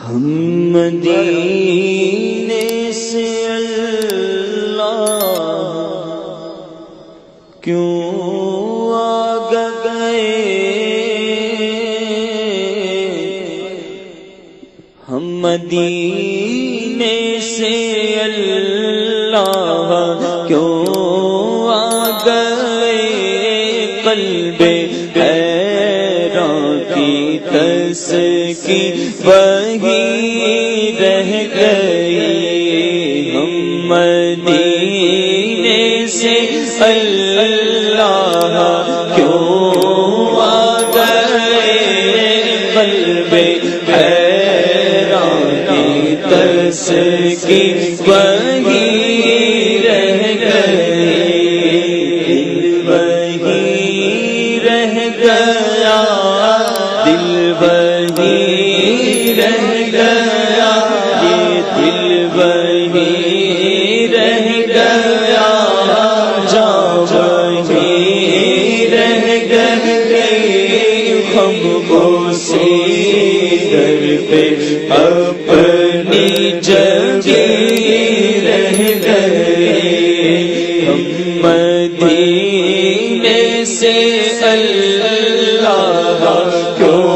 ہم مدینے سے اللہ کیوں آ گئے، ہم مدینے سے اللہ کیوں آ گئے، قلب حیران کی تسکی وہی رہ گئی، ہم مدینے سے اللہ کیوں آ گئے، قلب حیران کی تسکی وہی رہ گئی، دل وہی رہ گیا، دل وہی رہ گیا، یہ دل وہی رہ گیا، جان وہی رہ گئی، ہم اسی در پہ اپنی جگہ رہ گئے، ہم مدینے سے اللہ کیوں